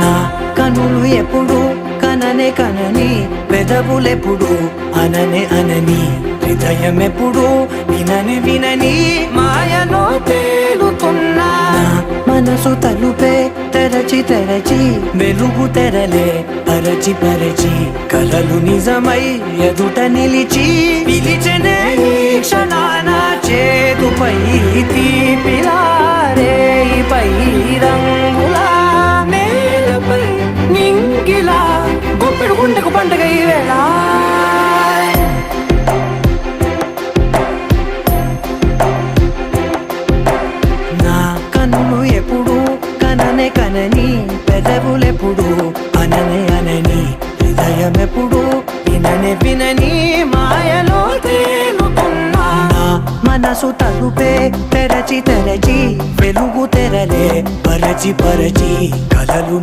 నా కనులు ఎప్పుడు కననే కనని, పెదవులెప్పుడు అననే అనని, హృదయం ఎప్పుడు వినని వినని మాయలో తేలుతున్నా. మనసు తలుపే తెరచి తెరచి, వెలుగు తెరలే పరచి పరచి, కలలు నిజమై ఎదుట నిలిచి పిలిచెనే ఈ క్షణాన చేతుపై తీపిలారే పై రంగులా నేలపై నింగిలా గుప్పెడు గుండెకు పండుగ ఈ వేళ. నా కన్నులు ఎప్పుడు కననే కనని, పెదవులెప్పుడు అననే అనని, హృదయం ఎప్పుడు విననే వినని మాయలో తేలుతున్నా. నా మనసు తలుపే తెరచి తెరచి, వెలుగు తెరలే పరచి పరచి, కలలు